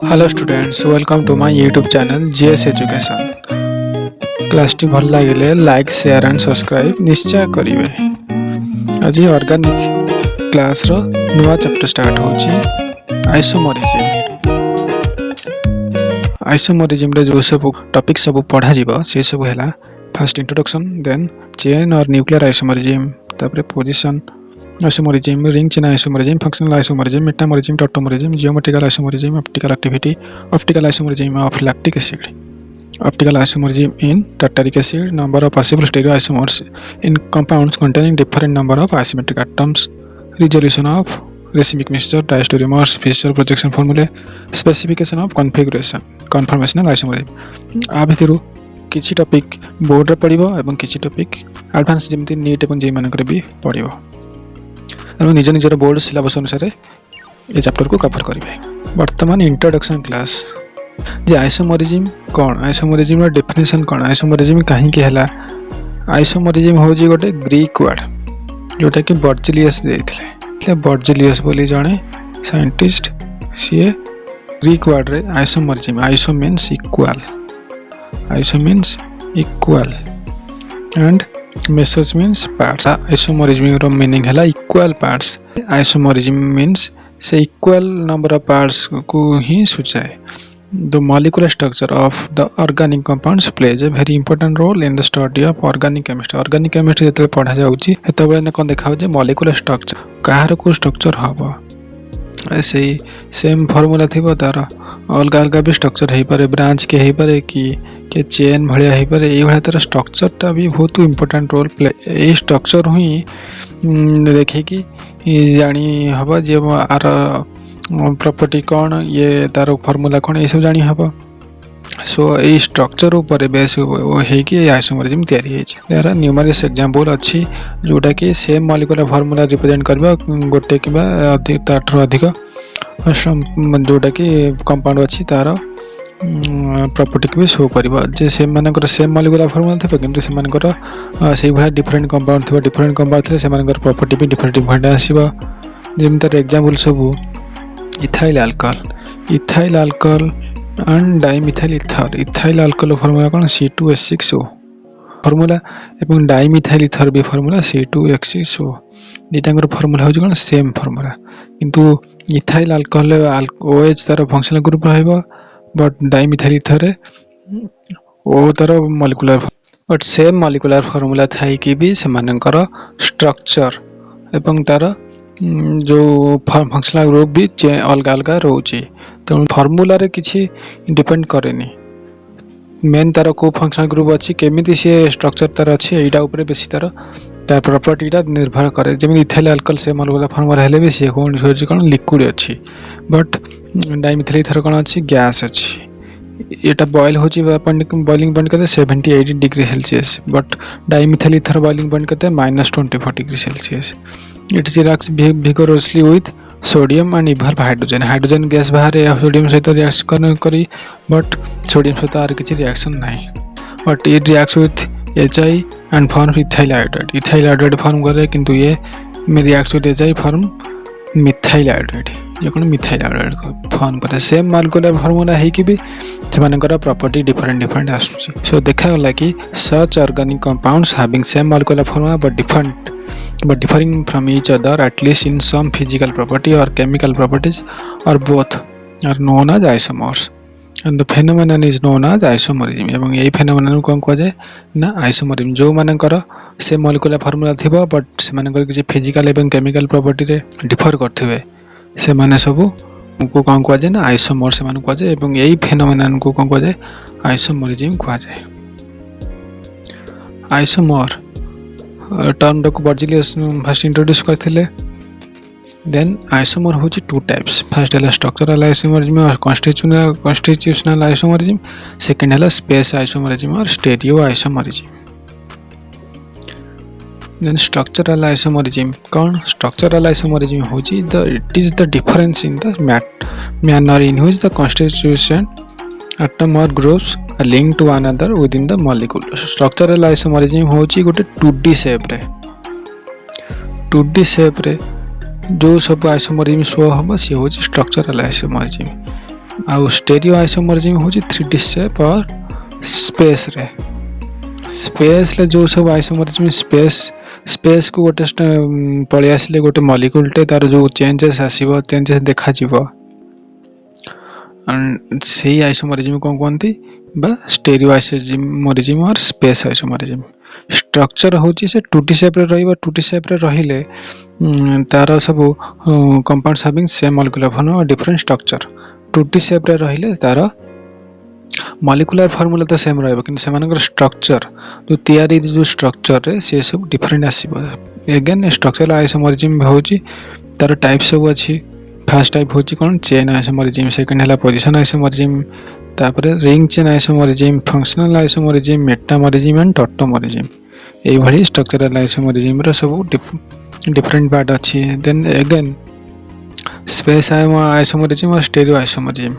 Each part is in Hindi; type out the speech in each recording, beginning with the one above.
Hello students, welcome to my YouTube channel GS education. Class टी भल लगे लाइक शेयर एंड सब्सक्राइब निश्चय करेंगे। आज ऑर्गेनिक क्लास रो नुआ चैप्टर स्टार्ट होची आइसोमरिज्म। आइसोमरिज्म रे जो सब टॉपिक सब पढ़ा जीवो से सब हैला फर्स्ट इंट्रोडक्शन, देन चेन और न्यूक्लियर आइसोमरिज्म, तापर position isomerism, ring chain isomerism, functional isomerism, metamerism, tautomerism, geometrical isomerism, optical activity, optical isomerism of lactic acid, optical isomerism in tartaric acid, number of possible stereoisomers in compounds containing different number of asymmetric atoms, resolution of racemic mixture, diastereomers, fissure projection formulae, specification of configuration, conformational isomerism। आ भितर किछि टॉपिक बोर्ड रे पढ़िबो एवं किछि टॉपिक एडवांस जेमति नीट एवं जेई मानकर भी पढ़िबो और निज निजर बोर्ड सिलेबस अनुसार ये चैप्टर को कवर करेंगे। वर्तमान इंट्रोडक्शन क्लास जे आइसोमरिज्म कौन, आइसोमरिज्म डेफिनेशन कौन, आइसोमरिज्म कहीं हैला। आइसोमरिज्म होजी गोटे ग्रीक वर्ड जोटा कि बर्जिलियस देइथिले। बर्जिलियस बोली जणे साइंटिस्ट, सी ग्रीक वर्ड रे isomerism, iso means equal, iso means equal and meros means parts. Isomerism रो मीनिंग हैला इक्वल पार्ट्स। आइसोमरिज्म मीन्स से इक्वल नंबर ऑफ पार्ट्स को ही सूचाए। The molecular structure of the organic compounds plays a very important role in the study of organic chemistry. Organic chemistry जते पढ़ा जाउची हेतबे ने कोन देखाउ जे मॉलिक्यूलर स्ट्रक्चर काहर को स्ट्रक्चर हबो, ऐसे ही सेम फार्मूला थिबो तार अलग अलग भी स्ट्रक्चर है पारे, ब्रांच के है पारे कि चेन भलिया है पारे। ए भलिया तार स्ट्रक्चर टा भी बहुत इंपोर्टेंट रोल प्ले। ए स्ट्रक्चर ही देखे कि जानी हबो जे आर प्रॉपर्टी कौन, ये तार फार्मूला कौन, ये सब जानी हबो। सो ए स्ट्रक्चर ऊपर बेस है कि आइसोमरिज्म तैयारी है। यार न्यूमरस एग्जांपल अच्छी जोटा कि सेम मॉलिक्यूलर फार्मूला रिप्रेजेंट करबा गोटे किबा अधिक ताठर अधिक जोटा कि कंपाउंड अच्छी तार प्रॉपर्टी को भी शो करबा जे से मानकर सेम मॉलिक्यूलर फार्मूला थे किंतु से मानकर सेही भला डिफरेंट कंपाउंड थे, डिफरेंट कंपाउंड थे से मानकर प्रॉपर्टी भी डिफरेंट आसीबा। जेम तार एग्जांपल सब ethyl alcohol, ethyl alcohol and dimethyl ether. Ethyl alcohol formula कौन C2H6O फार्मूला एवं डाइमिथाइल ईथर भी फार्मूला C2H6O। दुटांगर फार्मूला हो कौन सेम फार्मूला, किंतु इथाइल अल्कोहल OH तार फंक्शनल ग्रुप रहइबो, बट डाइमिथाइल ईथर O तार molecular, but same molecular formula थाई कि भी से मानकर स्ट्रक्चर एवं तार जो फंक्शनल ग्रुप भी अलग अलग रोचे। तो फार्मूला रे किछि डिपेंड करेनी, मेन तार को फंक्शनल ग्रुप अच्छी केमिति से स्ट्रक्चर तार अच्छी एटा ऊपर बेसी तार प्रॉपर्टी टा निर्भर करे। जेमि इथाइल अल्कोहल से मॉलिक्यूलर फार्मूला हेले भी से कोन होची कोन लिक्विड अच्छी, बट डाइमिथाइल ईथर कोन अच्छी गैस अच्छी। एटा बॉयल होची बॉइलिंग पॉइंट करते 70-80 degree Celsius, but dimethyl ether boiling point करते -24 degree Celsius. It reacts vigorously with sodium and evolve hydrogen. Hydrogen gas बाहर सोडियम सहित रिएक्शन करी, बट सोडियम सहित आर किसी रिएक्शन नहीं, but it reacts with HI and form ethyl iodide. Ethyl iodide form करे, किंतु ये में reacts with HI form methyl iodide. ये कौन मिथाइल आयोडाइड फॉर्म करे। सेम मॉलिक्यूलर फार्मूला है कि भी सेमानकर प्रॉपर्टी डिफरेंट आसुची। सो देखा गला कि such organic compounds having same molecular formula but differing from each other at least in some physical property or chemical properties or both are known as isomers, and the phenomenon is known as isomerism। एवं यही phenomenon को कह जाए ना आइसोमरिज्म। जो मानकर से मॉलिक्यूलर फार्मूला थिबा बट से मानकर किसी फिजिकल एवं केमिकल प्रॉपर्टी रे डिफर करथिबे से माने सब को कौन कह जाए ना आइसोमर से माने कह जाए। एवं यही phenomenon को कौन कह जाए आइसोमरिज्म कह जाए। आइसोमर टर्म को बर्जिलियस फर्स्ट इंट्रोड्यूस करथिले। देन आइसोमर होची टू टाइप्स। फर्स्ट है स्ट्रक्चरल आइसोमरिज्म और कॉन्स्टिट्यूशनल आइसोमरिज्म। सेकंड है स्पेस आइसोमरिज्म और stereo isomerism. Then structural isomerism कौन, स्ट्रक्चरल आइसोमरिज्म होची it is the difference in the manner in which the constitution atom or groups are linked to one another within the molecule। structural isomerism होची गोटे 2D शेप रे, 2D शेप रे जो सब आइसोमरिज्म शो हम सी होची स्ट्रक्चरल आइसोमरिज्म। आउ स्टेरियो आइसोमरिज्म होची 3D शेप और स्पेस रे जो सब आइसोमरिज्म स्पेस को गोटे पळि आसिले गोटे मॉलिक्यूल टे तार जो चेंजेस आसीबो चेंजेस देखा जीवो से आइसोमरिज्म को कहते बा स्टेरियो आइसोमरिज्म और स्पेस आइसोमरिज्म स्ट्रक्चर होची से 2D शेप रे रहइबो 2D शेप रे रहिले तार सब compounds having same molecular form और डिफरेंट स्ट्रक्चर 2D शेप रे रहिले तार मॉलिक्यूलर फार्मूला तो सेम रहइबो किंतु सेमानकर स्ट्रक्चर जो तयारी जो स्ट्रक्चर रे से सब डिफरेंट आसीबो अगेन स्ट्रक्चरल आइसोमरिज्म होची तार टाइप सब अछि फर्स्ट टाइप होची कोन चेन आइसोमरिज्म सेकंड हला पोजीशन आइसोमरिज्म तापरे ring chain isomerism functional isomerism metamerism and tautomerism ए भली स्ट्रक्चरल आइसोमरिज्म रो सब डिफरेंट पार्ट अछि देन अगेन स्पेस आइसोमरिज्म और स्टेरियो आइसोमरिज्म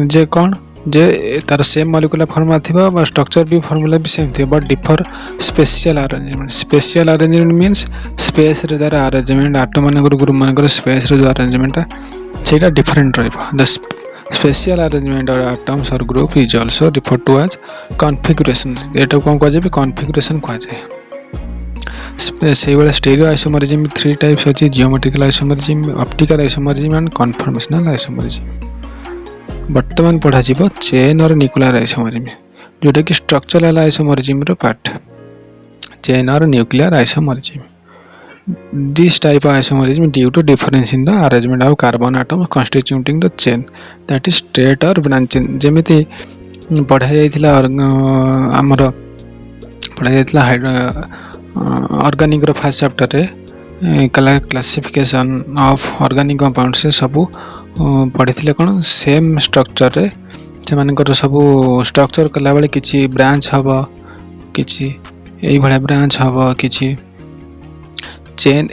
जे कोन जे तार सेम मॉलिक्यूलर फॉर्म आथिबा बा स्ट्रक्चर भी फार्मूला भी सेम थिबा but differ special arrangement means space रे तार अरेंजमेंट एटम मानकर ग्रुप मानकर स्पेस रे जो अरेंजमेंट सेटा डिफरेंट रहइबा द स्पेशल अरेंजमेंट और atoms or group is also referred to as configuration एटा कोन कह जे कॉन्फ़िगरेशन कह जे से वाला स्टेरियो आइसोमरिज्म 3 टाइप्स अछि geometrical isomerism optical isomerism and conformational isomerism वर्तमान पढ़ा जीवो चेन और न्यूक्लियर आइसोमरिज्म जोटा कि स्ट्रक्चरल आइसोमरिज्म रो पार्ट चेन और nuclear isomerism this type of isomerism due to difference in the arrangement of carbon atoms constituting the chain that is straight or branch chain जेमिति पढ़ा जाइथिला हमर पढ़ा जाइथिला ऑर्गेनिक रो फर्स्ट चैप्टर रे क्लासिफिकेशन ऑफ ऑर्गेनिक कंपाउंड से सब पढ़िथिले कोन सेम स्ट्रक्चर रे से मानकर सब स्ट्रक्चर कला बेले किछि ब्रांच हबो किछि एई भला ब्रांच हबो किछि चेन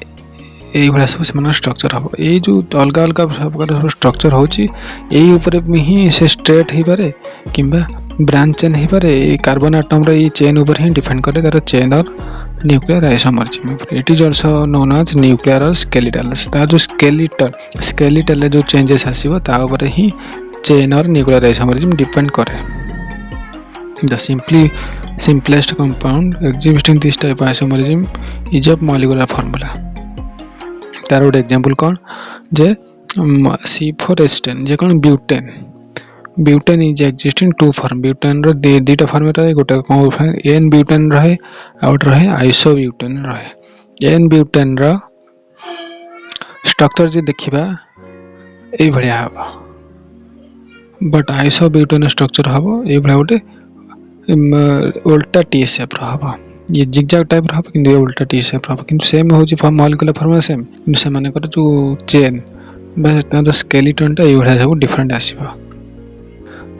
एई भला सब से स्ट्रक्चर हबो ए जो अलग अलग स्ट्रक्चर होची एई ऊपर ही से स्ट्रेट ही पारे किंबा ब्रांच चेन ही पारे ए कार्बन एटम रे ई चेन ऊपर ही डिपेंड करे तार चेन और nuclear isomerism it is also known as nuclear और स्केलेटल ता जो स्केलेटल जो चेंजेस आसीबो ता ऊपर ही चेन और न्यूक्लियर आइसोमरिज्म डिपेंड करे the simplest compound exhibiting this type of isomerism is of molecular formula तार ଗୋଟେ एग्जांपल कोन जे C4H10 जे कोन butane is existing to form butane रो दीटा फॉर्म रहे गोटे कोन एन ब्यूटेन रहे आउट रहे आइसोब्यूटेन रहे एन ब्यूटेन रो स्ट्रक्चर जे देखिबा ए भलिया हबा बट आइसोब्यूटेन स्ट्रक्चर हबो ए भलिया गोटे उल्टा टी शेप रहबा ये जिगजैग टाइप रहबा किंतु उल्टा टी शेप रहबा किंतु सेम होची फॉर्म मॉलिक्यूलर फॉर्म सेम किंतु से माने कर जो चेन बस तार स्केलेटन टा एवढा सब डिफरेंट आसीबा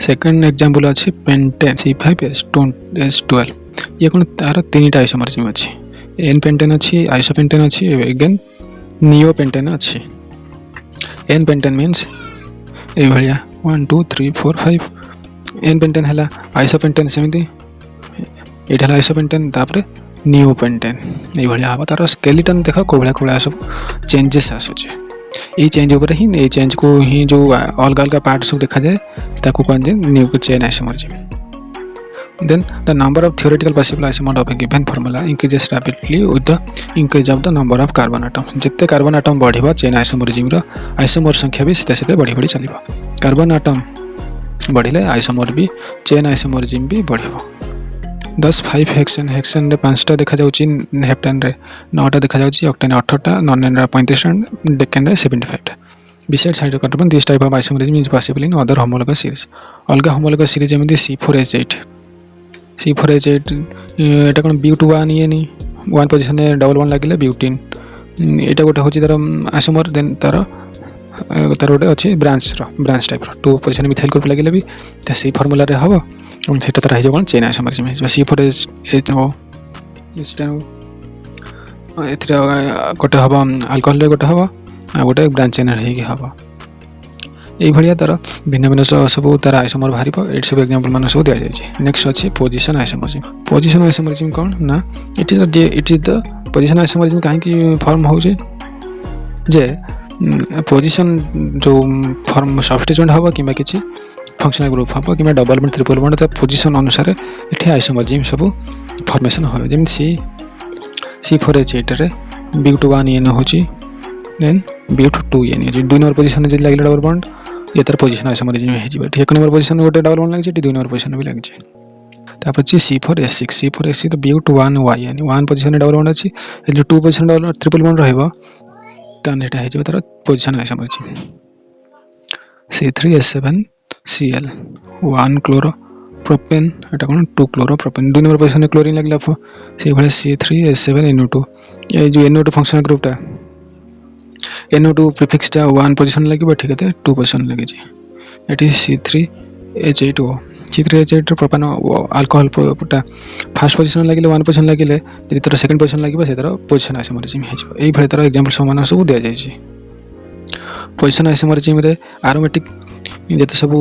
सेकंड एग्जांपल अछि पेंटेन C5H12 ये कोन तार तीनटा आइसोमरिज्म अछि एन पेंटेन अछि आइसोपेंटेन अछि अगेन नियो पेंटेन अछि एन पेंटेन मींस ए भलिया 1 2 3 4 5 एन पेंटेन हला आइसोपेंटेन सेमिति एटा हला आइसोपेंटेन तापरे नियो पेंटेन ए भलिया हबा तार स्केलेटन देखा कोबळा सब चेंजेस आसुचे ए चेंज ऊपर ही ए चेंज को ही जो अलग अलग पार्ट सब देखा जाए ताको कहन जे new chain isomerism then the number of theoretical possible isomer of a given formula increases rapidly with the increase of the number of carbon atom जत्ते कार्बन एटम बढ़िबा चेन आइसोमरिज्म रो आइसोमर संख्या भी सेते बढ़ी चलिबा कार्बन एटम बढ़िले आइसोमर भी चेन आइसोमरिज्म भी बढ़िबा 10 5 हेक्सेन रे 5टा देखा जाउची हेप्टेन रे 9टा देखा जाउची ऑक्टेन 18टा नॉन रे 35 डेकेन रे 75 besides hydrocarbon this type of isomerism is possible in other homologous series अलगा homologous series जेमिति C4H8 एटा कोन ब्यूट1 ये नी 1 पोजीशन रे डबल 1 लागिले ब्यूटीन एटा गोटे होची तार आइसोमर देन तार गोटे अछि ब्रांच टाइप रो 2 पोजीशन मिथाइल ग्रुप लागिले भी त सी फार्मूला रे हबो हम सेटा तार हे कोन चेन आइसोमरिज्म C4H8 हो इस टाइम एथरा गोटे हबो अल्कोहल रे गोटे हबो आ गोटे ब्रांच चेन रे कि हबो ए भलिया तार भिन्न भिन्न सब तार आइसोमर भारिबो एट सब एग्जांपल मान सब दिया जाय छै नेक्स्ट अछि पोजीशन आइसोमरिज्म कोन ना it is the position isomerism काहे कि फॉर्म हो छै जे पोजिशन जो फॉर्म सब्स्टिट्यूट हम कि फंक्शनल ग्रुप हम कि double bond triple bond position अनुसार ये आइसोमरिज्म सब फॉर्मेशन हो जमी C4H8 रे Bute1 एन हो देन Bute2 एन हो 2 नंबर पोजिशन जे लगे डबल बॉन्ड ये तार पोजिशन आइसोमरिज्म हो 1 नंबर पोजिशन गोटे डबल बॉन्ड लगे 2 नंबर पोजिशन भी लगे तापर C4H6 Bute1 YN 1 position double bond अच्छी 2 पोजिशन डबल ट्रिपल बॉन्ड रहिबो तान एटा हे तार position isomerism C3H7Cl 1 chloro propane एटा कोन 2 chloro propane 2 number position chlorine लागला से भले C3H7NO2 ये जो NO2 फंक्शनल ग्रुप टा NO2 प्रीफिक्स टा 1 पोजिशन लागिबो ठीक है 2 पोजिशन लागे जी eighty C3H8O C3H8 propane alcohol टा फर्स्ट पोजिशन लागिले 1 पोजिशन लागिले यदि तार सेकंड पोजिशन लागिबो से तार पोजिशन आइसोमरिज्म हे जो एई भले तार एग्जांपल समान सब दिया जाय छी पोजिशन आइसोमरिज्म रे एरोमेटिक जते सब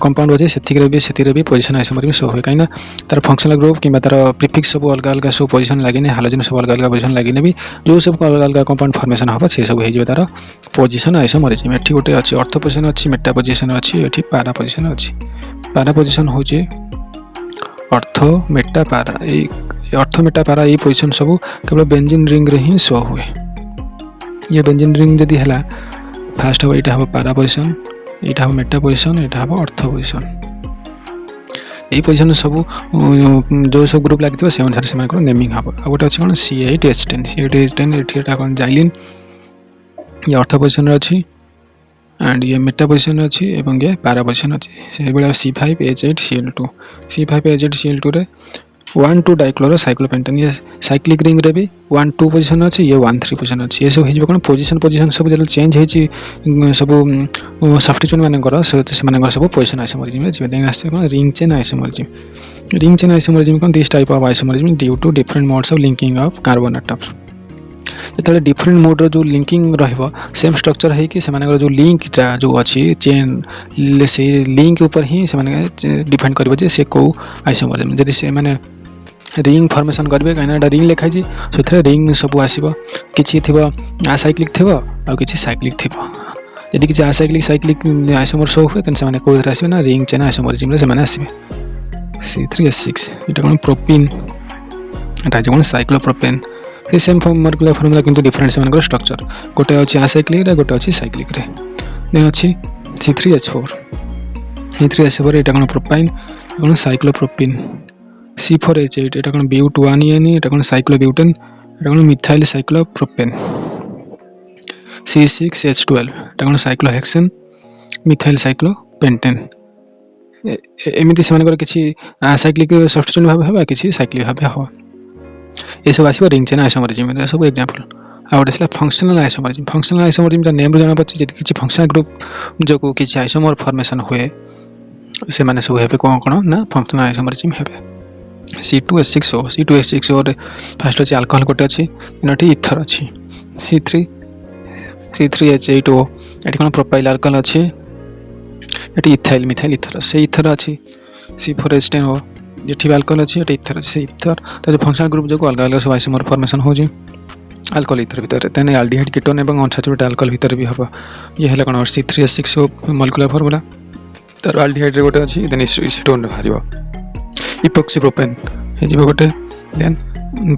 कंपाउंड अछि सेतिरे भी पोजिशन आइसोमरिज्म शो होय काइना तार फंक्शनल ग्रुप कि तार प्रीफिक्स सब अलग अलग सब पोजिशन लागिने हालोजन सब अलग अलग पोजिशन लागिने भी जो सब अलग अलग कंपाउंड फॉर्मेशन हबा से सब हे जे तार पोजिशन आइसोमरिज्म एठी गोटे अछि ऑर्थो पोजिशन अछि मेटा पोजिशन अछि एठी पैरा पोजिशन अछि पैरा पोजिशन हो जे ऑर्थो मेटा पैरा ए ऑर्थो मेटा पैरा ए पोजिशन सब केवल बेंजीन रिंग रे ही शो हुए ये बेंजीन रिंग जदी हला फर्स्ट हो एटा हो पैरा पोजिशन एटा हो मेटा पोजिशन एटा हो ऑर्थो पोजिशन ए पोजिशन सब जो सब ग्रुप लागितो से अनुसार से माने नेमिंग हबो आ गोटे अछि कोन C8H10 एटा कोन जाइलिन ये ऑर्थो पोजिशन रे अछि एंड ये मेटा पोजिशन अछि एवं ये पैरा पोजिशन अछि से बेला C5H8Cl2 रे 1,2 डाइक्लोरो साइक्लोपेंटेन ये साइक्लिक रिंग रे भी 1,2 पोजिशन अछि ये 1,3 पोजिशन अछि ये सब हे कोन पोजिशन सब जल चेंज हेछि सब सब्स्टिट्यूट माने कर से माने सब पोजिशन आइसोमरिज्म रे जेबे आसे कोन रिंग चेन आइसोमरिज्म कोन this type of isomerism due to different modes of linking of carbon atoms जेतले डिफरेंट मोड रो जो लिंकिंग रहबो सेम स्ट्रक्चर है कि से माने जो लिंक जो अछि चेन से लिंक ऊपर ही से माने डिफाइन करबो जे से को आइसोमरिज्म जदि से माने रिंग फॉर्मेशन करबे काइना रिंग लेखाइ छी सेथरे रिंग सब आसीबो किछि थिबो असाइक्लिक थिबो आ किछि साइक्लिक थिबो यदि किछि साइक्लिक आइसोमर शो हुए तन से माने को आसीबे ना रिंग चेन आइसोमरिज्म रे से माने आसीबे C3H6 एटा कोन प्रोपीन एटा जे कोन साइक्लोप्रोपेन से सेम फॉर्मूला किंतु डिफरेंट से मानकर स्ट्रक्चर गोटे अछि असाइक्लिक रे गोटे अछि साइक्लिक रे देन अछि C3H4 एटा कोन प्रोपाइन कोन साइक्लोप्रोपीन C4H8 एटा कोन Bute1 एन एटा कोन साइक्लोब्यूटेन एटा कोन मिथाइल साइक्लोप्रोपेन C6H12 एटा कोन साइक्लोहेक्सेन मिथाइल साइक्लोपेंटेन एमिति से मानकर किछि असाइक्लिक सब्स्टिट्यूट भाबे हबा किछि साइक्लिक भाबे हबा ये सब आसीबो रिंग चेन आइसोमरिज्म रे सब एग्जांपल आ गोटे फंक्शनल आइसोमरिज्म ता नेम जाना पछि जति किछि फंक्शनल ग्रुप जो को किछि आइसोमर फॉर्मेशन हुए से माने सब हेबे कोन ना फंक्शनल आइसोमरिज्म हेबे C2H6O रे फर्स्ट अछि अल्कोहल गोटे अछि इनठी इथर अछि C3H8O एठी कोन प्रोपाइल अल्कोहल अछि एठी इथाइल मिथाइल इथर से इथर अछि C4H10O एठी अल्कोहल अछि एठी इथर अछि इथर त जो फंक्शनल ग्रुप जो अलग अलग सब आइसोमर फॉर्मेशन हो जे अल्कोहल इथर भीतर तने एल्डिहाइड कीटोन एवं अनसैचुरेटेड अल्कोहल भीतर भी हबा ये हला कोन C3H6O मॉलिक्यूलर फार्मूला तर एल्डिहाइड रे गोटे अछि देन एसीटोन रे भारिबो इपॉक्सी प्रोपेन हे जिवो गोटे देन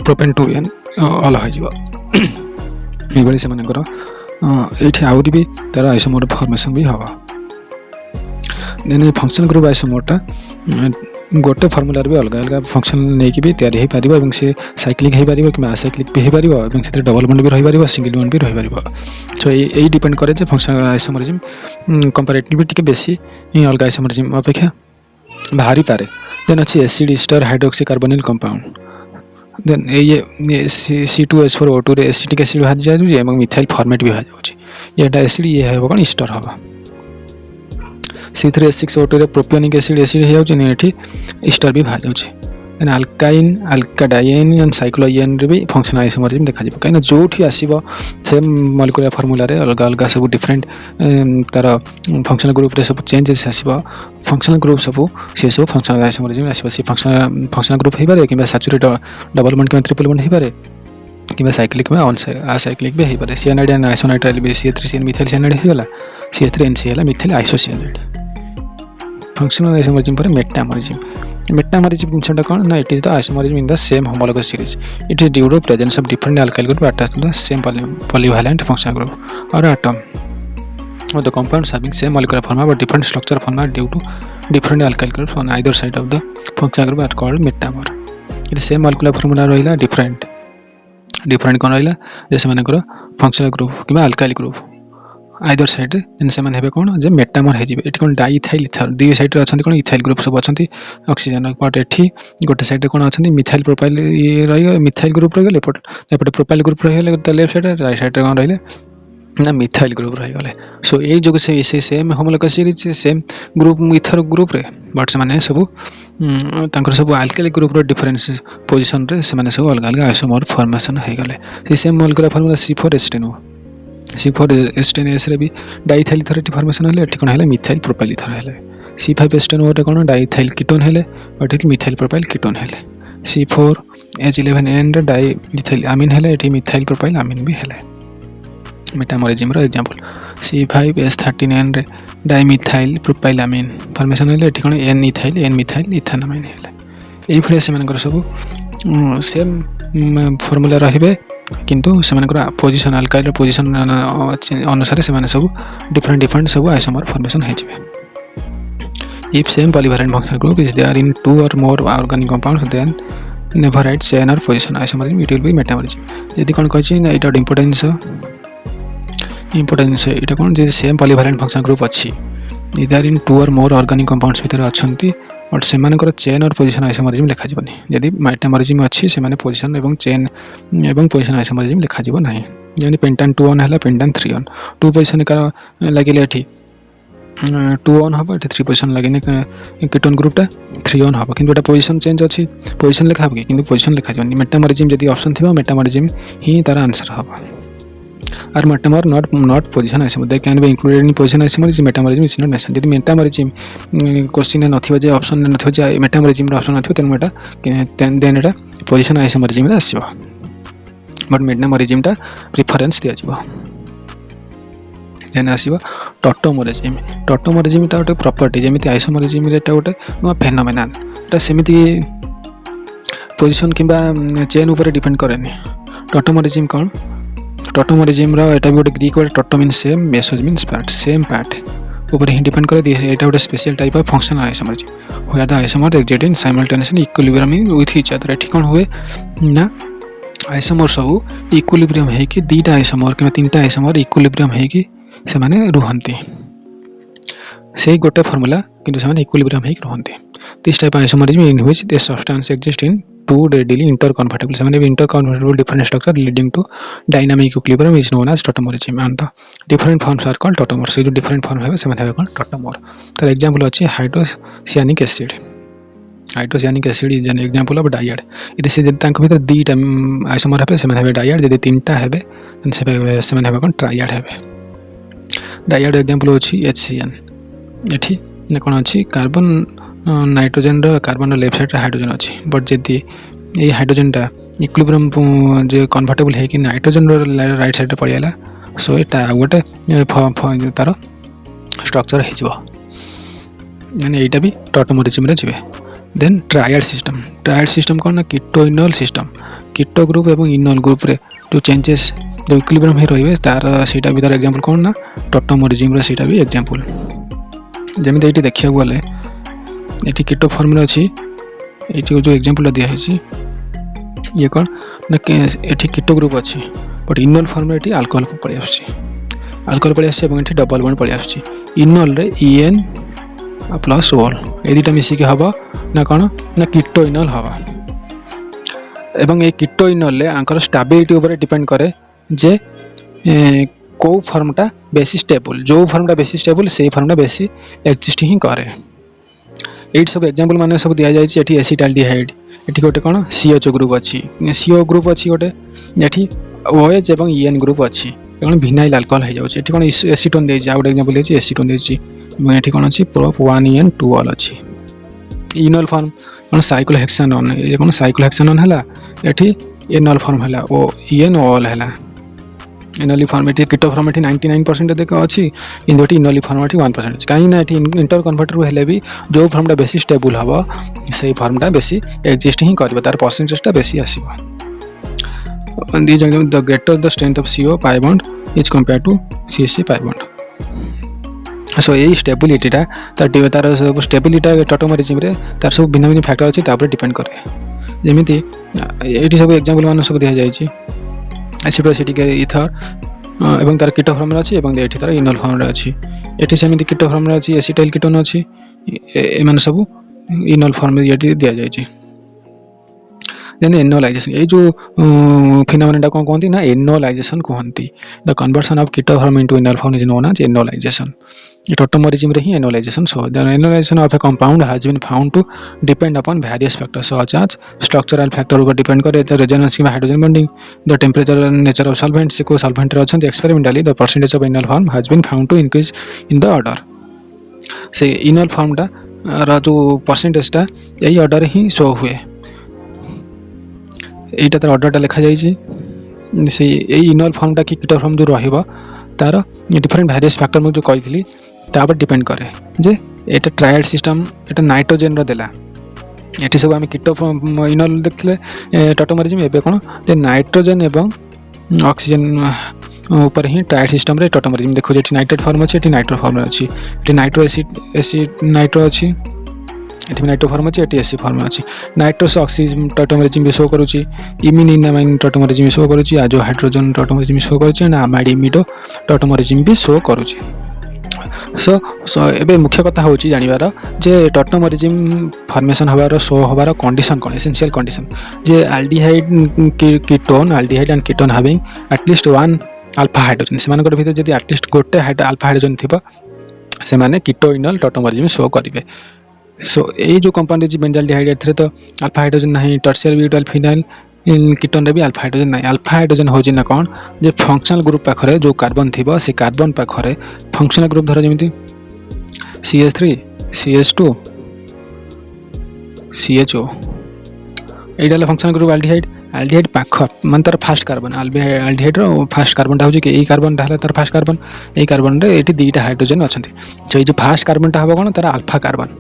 प्रोपेन 2N अल हो जिवो ए बळी से माने करो एठी आउरी भी तर आइसोमर फॉर्मेशन भी हबा देन फंक्शनल ग्रुप आइसोमर ता गोटे फार्मूला रे भी अलग अलग फंक्शन नै कि भी तयारी हे पारिबो एवं से साइक्लिक हे पारिबो कि असाइक्लिक भी हे पारिबो एवं से डबल बॉन्ड भी रहि पारिबो सिंगल बॉन्ड भी रहि पारिबो सो ए डिपेंड करे जे फंक्शनल आइसोमरिज्म कंपैरेटिवली टिके बेसी अलग आइसोमरिज्म अपेक्षा भारी पारे देन अछि acid ester hydroxy carbonyl compound then ये C2H4O2 रे एसिटिक एसिड भाज जाय एवं मिथाइल फॉर्मेट भी भाज जाउची एटा एसिड ये है कोन ईस्टर हबा C3H6O2 रे प्रोपियोनिक एसिड हे जाउची ने एठी ईस्टर भी भाज जाउची देन अल्काइन अल्काडाइन एंड साइक्लोइन रे भी फंक्शनल आइसोमरिज्म देखा जिवो काइना जोठी आसीबो सेम मॉलिक्यूलर फार्मूला रे अलग अलग सब डिफरेंट तार फंक्शनल ग्रुप रे सब चेंजेस आसीबो फंक्शनल ग्रुप सब से सब फंक्शनल आइसोमरिज्म आसीबो से फंक्शनल ग्रुप हे बारे कि सैचुरेटेड डबल बॉन्ड कि ट्रिपल बॉन्ड हे बारे कि साइक्लिक में असाइक्लिक भी हो पारे सियानाइड एंड आइसोनाइट्राइल भी CH3CN मिथाइल सियानाइड होगा CH3NC है मिथाइल आइसोसियानाइड फंक्शनल आइसोमरिज्म पर मेटामरिज्म जिनटा कौन ना it is the isomerism in the same homologous series it is due to presence of different alkyl group attached to the same polyvalent functional group और atom of the compounds having same molecular formula but different structure formula due to different alkyl groups on either side of the functional group are called metamer. It same molecular formula रहिला different कौन रहिला जैसे माने करो functional group किबा alkyl group either side इन से माने हेबे कोन जे मेटामर हे जिवे एठी कोन डाइथाइल इथर दी साइड रे अछंती कोन इथाइल ग्रुप सब अछंती ऑक्सीजन पार्ट एठी गोटे साइड रे कोन अछंती मिथाइल प्रोपाइल रहियो मिथाइल ग्रुप रहियो एपटे प्रोपाइल ग्रुप रहियो त लेफ्ट साइड राइट साइड रे कोन रहिले ना मिथाइल ग्रुप रही गले सो ये जो से same homologous series same group ether group रे बट से माने सब तांकर सब अल्काइल ग्रुप रो डिफरेंस पोजीशन रे से माने सब अलग अलग आइसोमर फॉर्मेशन हे गले से सेम मोलेकुलर फॉर्मूला C4H10S रे भी डाइथाइल इथर फॉर्मेशन हले एठी कोन हले मिथाइल प्रोपाइल इथर हले C5H10O रे कोन डाइथाइल कीटोन हले but it methyl propyl ketone हले C4H11N रे डाइथाइल अमीन हले एठी मिथाइल प्रोपाइल अमीन भी हले मेटामरिज्म रो एग्जांपल C5H13N रे डाइमिथाइल प्रोपाइलामीन फॉर्मेशन हले एठी कोन N मिथाइल इथानामाइन हले एई फ्रेस से मानकर सब सेम फार्मूला रहिबे किंतु से मानकर पोजीशन अल्काइल पोजीशन अनुसार से माने सब डिफरेंट सब आइसोमर फॉर्मेशन हे जिवे if same polyvalent functional group is there in two or more organic compounds then never right chain or position isomerism it will be metamerism यदि कोन कहछि ना इटा इंपोर्टेंस इटा कोन जे सेम पॉलीवैलेंट फंक्शनल ग्रुप अछि इधर इन two or more organic compounds भीतर अछंती बट से मानकर चेन और पोजीशन आइसोमरिज्म लिखा जिवनी यदि मेटामरिज्म अछि से माने पोजीशन एवं चेन एवं पोजीशन आइसोमरिज्म लिखा जिवो नाही यानी पेंटान 2 ऑन हला पेंटान 3 ऑन 2 पोजीशन का लागिले एठी 2 ऑन हबो एठी 3 पोजीशन लागिने कीटोन ग्रुप टा 3 ऑन हबो किंतु एटा पोजीशन चेंज अछि पोजीशन लिखा हबो किंतु पोजीशन लिखा जिवनी मेटामरिज्म यदि ऑप्शन थिबो मेटामरिज्म ही तार आंसर हबो or metamer not position isomer they can be included in position isomerism metamerism is not necessary यदि metamerism क्वेश्चन नथिबो जे ऑप्शन नथिबो जे metamerism रो ऑप्शन नथिबो तेन एटा देन एटा position isomerism रे आसीबो बट metamerism ता प्रेफरेंस दिया जिवो देन आसीबो टॉटोमरिज्म ता गोटे प्रॉपर्टी जेमिति आइसोमरिज्म रे ता गोटे नो फेनोमेनल ता सेमिति पोजीशन किबा चेन ऊपर डिपेंड करेनी टॉटोमरिज्म कोन टॉटोमरिज्म रो एटा भी गोटे Greek word tauto means same meros means part same part ऊपर ही डिपेंड करे एटा गोटे special type of functional isomerism where the isomer exist in simultaneously equilibrium with each other एठी कोन हुए ना आइसोमर सब इक्विलिब्रियम है कि दीटा आइसोमर कि तीनटा आइसोमर इक्विलिब्रियम है कि से माने रुहंती से गोटे फार्मूला किंतु से माने इक्विलिब्रियम है कि रुहंती this type isomerism in which the substance exist in two readily interconvertible se mane interconvertible different structure leading to dynamic equilibrium is known as tautomerism and the different forms are called tautomers so different form have se mane have called tautomer तर example अछि hydrocyanic acid is an example of diad यदि से तांक भीतर दीटा आइसोमर हेबे से माने हेबे डायड यदि तीनटा हेबे से माने हेबे कोन ट्रायड हेबे डायड एग्जांपल अछि HCN एठी ने कोन अछि कार्बन नाइट्रोजन रो कार्बन रो लेफ्ट साइड रे हाइड्रोजन अछि बट जदी ए हाइड्रोजन टा इक्विलिब्रियम जे कन्वर्टेबल है कि नाइट्रोजन रो राइट साइड रे पड़ियाला सो एटा गोटे तार स्ट्रक्चर हे जिवो माने एटा भी टॉटोमरिज्म रे जिवे देन ट्रायड सिस्टम कोन ना कीटोइनोल सिस्टम कीटो ग्रुप एवं इनोल ग्रुप रे टू चेंजेस जो इक्विलिब्रियम हे रहिबे तार सेटा भी तार एग्जांपल कोन ना टॉटोमरिज्म रे सेटा भी एग्जांपल जेमिति एटी देखिया गले एटी कीटो फार्मूला अछि एटी जो एग्जांपल दिया है ये कोन ना एटी कीटो ग्रुप अछि बट इनोल फार्मूला एटी अल्कोहल पळि आछि एवं एटी डबल बॉन्ड पळि आछि इनोल रे En प्लस ओल ए दुटा मिसी के हबो ना कोन ना कीटो इनोल हबो एवं ए कीटो इनोल ले आंकर स्टेबिलिटी ऊपर डिपेंड करे जे को फॉर्मटा बेसी स्टेबल जो फॉर्मटा बेसी स्टेबल से फॉर्मटा बेसी एक्जिस्ट ही करे एट सब एग्जांपल माने सब दिया जाय छी एठी एसिटाल्डिहाइड एठी गोटे कोन CH ग्रुप अछि CO ग्रुप अछि गोटे एठी OH एवं EN ग्रुप अछि कोन विनाइल अल्कोहल हे जाउ छी एठी कोन एसीटोन दे छी गोटे एग्जांपल दे छी एसीटोन दे छी एवं एठी कोन अछि प्रोप 1En2ol अछि इनोल फॉर्म कोन साइक्लोहेक्सानोन ये कोन साइक्लोहेक्सानोन हला एठी एनल फॉर्म है ओ एन ऑल है इनली फॉर्म ये कीटो फॉर्म 99% देख अच्छी कि इनली फॉर्म 1% कहीं इंटर कन्वर्टर हेले भी जो फॉर्मटा बेसी स्टेबल हम से फॉर्मटा बेसी एक्जिस्ट ही कर तार परसेंटेजटा बेसी आसो the greater the strength of CO pi bond is compare to CC pi bond so यही स्टेबिलिटीटा तार सब स्टेबिलिटी टॉटोमरिज्म रे तार सब भिन्न भिन्न फैक्टर अच्छी डिपेंड करे जमीती ये सब एग्जांपल मान सब दिया जाए एसिड एसिटिक इथर एवं तार कीटो फॉर्म अच्छी ये तार इनल फॉर्म अच्छी ये सेमती कीटो फॉर्म अच्छी एसिटाइल कीटोन अच्छी एम सब इनल फॉर्म ये दि जाए देन एनोलाइजेशन ये जो फिनोमेना कौन कहती ना एनोलाइजेशन कहती the conversion of keto form into enol form is known as enolization ये टॉटोमरिज्म रे ही enolization so the enolization of a compound has been found to depend upon various factors such as structural factor ऊपर डिपेंड करे द रेजोनेंस की hydrogen bonding the temperature nature of solvent से को सॉल्वेंट रे अच्छन experimentally the percentage of enol form has been found to increase in the order से इनल फॉर्म टा रा जो परसेंटेज टा यही ऑर्डर ही शो हुए एटा तार ऑर्डरटा लिखा जाइए से इनल फॉर्मटा कि कीटो फॉर्म जो रहिबो तार डिफरेंट वेरियस फैक्टर मुझे कही तापर डिपेंड करे जे एटा ट्रायड सिस्टम एटा नाइट्रोजन रो देला एटी सब आम कीटो इनल देखले टॉटोमरिज्म एबे कोन जे नाइट्रोजन एवं ऑक्सीजन ऊपर ही ट्रायड सिस्टम रे टॉटोमरिज्म देखो जे नाइट्रेट फॉर्म अछि एटी नाइट्रो फॉर्म अछि एटी नाइट्रो एसिड नाइट्रो अछि एटी नाइट्रो फॉर्म अछि एटी एसिड फॉर्म अछि नाइट्रोस ऑक्सीजन टॉटोमरिज्म भी शो करूची इमिन टॉटोमरिज्म शो करूची आजो हाइड्रोजन टॉटोमरिज्म शो करूची ना अमाइडीमिडो टॉटोमरिज्म भी शो करूची सो एबे मुख्य कथा होची जानिबार जे टॉटोमरिज्म फॉर्मेशन हबार शो हबार condition cone essential condition J aldehyde ketone aldehyde and ketone having at least one alpha hydrogen से मानकर भीतर जदी एटलीस्ट गोटे अल्फा हाइड्रोजन थिबा से माने कीटोइनल टॉटोमरिज्म शो करिवे सो ये जो कंपाउंड अछि बेंजाल्डिहाइड एथरे तो अल्फा हाइड्रोजन नहीं टर्शियर ब्यूटाइल फिनाइल कीटोन रे भी अल्फा हाइड्रोजन नहीं अल्फा हाइड्रोजन होची ना कोन जे फंक्शनल ग्रुप पाखरे जो कार्बन थिबो से कार्बन पाखरे फंक्शनल ग्रुप धर जेमिति CH3 CH2 CHO एडाला फंक्शनल ग्रुप एल्डिहाइड एल्डिहाइड पाखर मान तार फास्ट कार्बन एल्डिहाइड रो फास्ट कार्बन टा होची कि ए कार्बन ढाला तार फास्ट कार्बन ए कार्बन रे एटी दुईटा हाइड्रोजन अछंती जो जो फास्ट कार्बन टा हबो कोन तार अल्फा कार्बन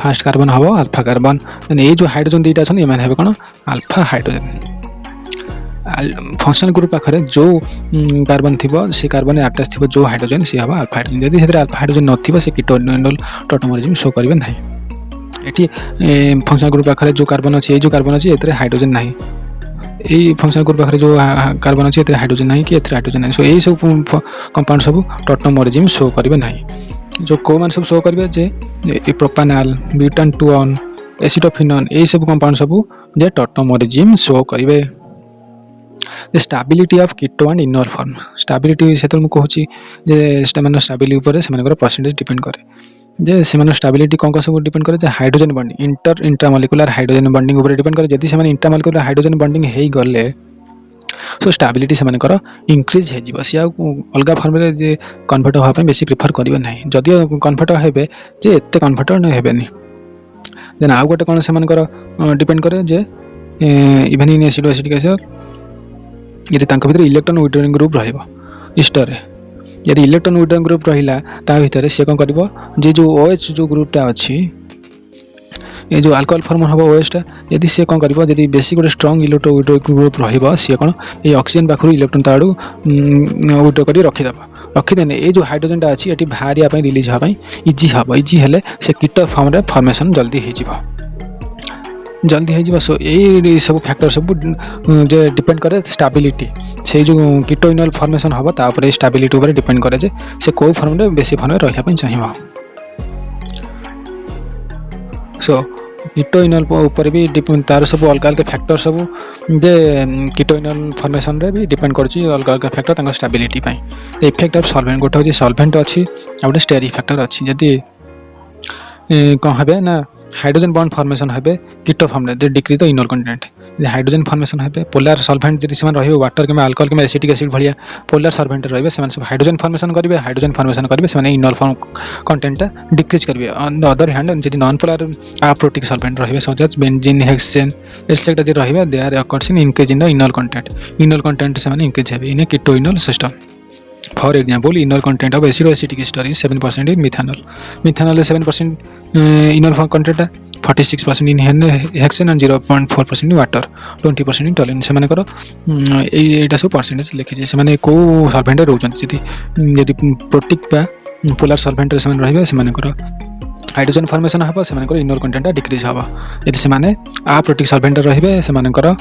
फास्ट कार्बन हम अल्फा कार्बन ये जो हाइड्रोजन दुईटा अच्छे ये कौन अल्फा हाइड्रोजन फंक्शनल ग्रुप पाखे जो कार्बन थी से कार्बन अटैच थी जो हाइड्रोजन सी हम अल्फा हाइड्रोजन जब से अल्फा हाइड्रोजन नथिबो से कीटोइनल टॉटोमरिज्म शो करेंगे ना ये फंक्शनल ग्रुप पाखे जो कार्बन अच्छी जो कार्बन अच्छी ए हाइड्रोजन ना यही फंक्शनल ग्रुप पाखे जो कार्बन अच्छी ए हाइड्रोजन ना कि हाइड्रोजन ना सो यही सब कंपाउंड सब टॉटोमरिज्म शो करेंगे ना जो को मान सब शो करेंगे जे प्रोपानॉल ब्यूटान टून एसिडोफिनोन यही सब कंपाउंड सब जे टॉटोमरिज्म शो करेंगे the stability of keto and inner form stability से तो मुझे कहूँ जे स्टेबिलिटी ऊपर से मानकर परसेंटेज डिपेंड करे जे से स्टेबिलिटी कौन सब डिपेंड करे hydrogen bonding intramolecular hydrogen bonding ऊपर डिपेंड करे जदि से इंट्रामोलिकुलर हाइड्रोजन बॉन्डिंग हे गले सो स्टेबिलिटी से मानकर इंक्रीज हो सी अलग फॉर्म रे जे कन्वर्ट होगा पे बेसी प्रिफर करिवे नहीं जदि कन्वर्ट हेबे जे एते कन्वर्ट न हेबेनी देन आउ गोटे कौन से मानकर डिपेंड करे जे इवन इन एसिडिक एसिड यदि तांको भीतर इलेक्ट्रॉन विड्रॉइंग ग्रुप रहिबो इस्टर रे यदि इलेक्ट्रॉन विड्रॉइंग ग्रुप रहिला ता भीतर से कोन करबो जे जो OH जो ग्रुपटा अछि ये जो अल्कोहल फॉर्म हबो OH टा यदि से कोन करबो यदि बेसी गोटे स्ट्रांग इलेक्ट्रॉन विड्रॉइंग ग्रुप रहिबो से कोन ए ऑक्सीजन पाखरु इलेक्ट्रॉन ताडू विड्रॉ करी रखि दबा रखि देने ए जो हाइड्रोजन टा अछि एटी भारिया पय रिलीज हा पय इजी हेले से कीटो फॉर्म रे फॉर्मेशन जल्दी हे जिवो जल्दी हो सो ये सब फैक्टर सब जे डिपेंड करे स्टेबिलिटी से जो कीटोइनल फॉर्मेशन हम तापर स्टेबिलिटी ऊपर डिपेंड करे जे से कोई फॉर्म रे बेसी फॉर्म रे रहिया पय चाहिबो सो कीटोइनल ऊपर भी डिपेंड तार सब अलग अलग फैक्टर सब जे कीटोइनल फॉर्मेशन रे भी डिपेंड करछि अलग अलग फैक्टर तांका स्टेबिलिटी पय द इफेक्ट ऑफ सॉल्वेंट गोटे हो सॉल्वेंट अछि आ गोटे स्टेरी फैक्टर अछि जदी कोन हबे ना हाइड्रोजन बॉन्ड फॉर्मेशन हेबे कीटो फॉर्म रे decrease the enol content hydrogen formation हेबे पोलर सॉल्वेंट जदि से रहिबे वाटर कि अल्कोहल कि एसिटिक एसिड भलिया पोलर सॉल्वेंट रहिबे से सब हाइड्रोजन फॉर्मेशन करिवे से इनर फॉर्म कंटेंट डिक्रीज करिवे ऑन द अदर हैंड जदि नॉन पोलर अप्रोटिक सॉल्वेंट रहिबे such as benzene hexane etcetera जदि रहिबे they are occurs in increase in the enol content से इंक्रीज हेबे इन कीटोइनल system For example, inner content of acidic ester is 7% in methanol. Methanol is 7% inner content, 46% in hexane and 0.4% in water, 20% in toluene. से माने करो एटा सब परसेंटेज लिखि जे से माने को सॉल्वेंट रहउछन जदि प्रोटिक बा पोलर सॉल्वेंट से माने रहिबे से माने करो हाइड्रोजन फॉर्मेशन हबो से माने करो इनर कंटेंट डिक्रीज हबो यदि से माने अप्रोटिक सॉल्वेंट रहिबे से माने करो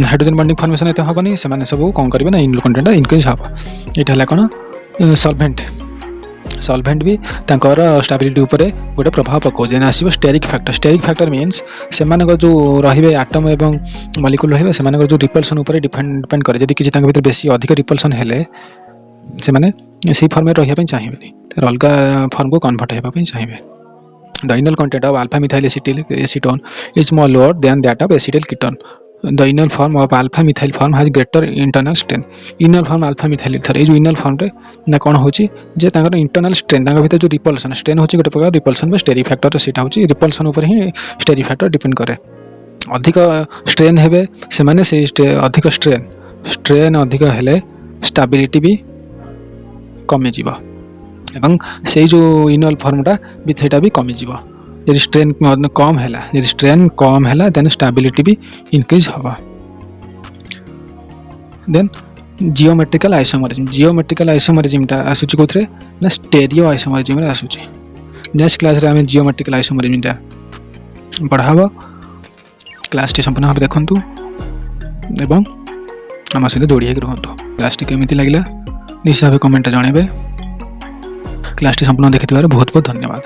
हाइड्रोजन बॉन्डिंग फॉर्मेशन एते हबनी से माने सब कोन करबे ना इनर कंटेंट इंक्रीज हबो एटा हला कोन सॉल्वेंट भी तांकर स्टेबिलिटी ऊपर गोटे प्रभाव पको जेना आसीबो स्टेरिक फैक्टर मींस से माने जो रहिबे एटम एवं मॉलिक्यूल रहिबे से माने जो रिपल्सन ऊपर डिपेंड करे जदि किछि तांक भीतर बेसी अधिक रिपल्सन हेले से माने से फॉर्म में रहिया पय चाहिबेनी तर अलगा फॉर्म को कन्वर्ट हेबा पय चाहिबे The inner content of alpha methyl acetone is more lower than that of acetyl ketone. The inner form of alpha methyl form has greater internal strength. Inner form alpha methyl ether is inner form रे ना कोन होची जे तांकर इंटरनल स्ट्रेन तांकर भीतर जो रिपल्सन स्ट्रेन होची गोटे प्रकार रिपल्सन बा स्टेरिक फैक्टर सेटा होची रिपल्सन ऊपर ही स्टेरिक फैक्टर डिपेंड करे अधिक स्ट्रेन हेबे से माने से अधिक स्ट्रेन अधिक हेले स्टेबिलिटी भी कमी जीवा एवं से जो इनर फॉर्मटा भी थेटा भी कमी जीवा यदि स्ट्रेन कम हैला देन स्टेबिलिटी भी इंक्रीज हवा देन जियोमेट्रिकल आइसोमरिज्म ता आसुची कोथरे ना स्टेरियो आइसोमरिज्म रे आसुची नेक्स्ट क्लास रे हम जियोमेट्रिकल आइसोमरिज्म ता पढाबो क्लास टी संपूर्ण भाबे देखंतु एवं हम सहित जोड़ी हेक रहंतु क्लास टी केमिति लागिला निश्चय भाबे कमेंट जणाइबे क्लास टी संपूर्ण देखिथिबार बहुत बहुत धन्यवाद।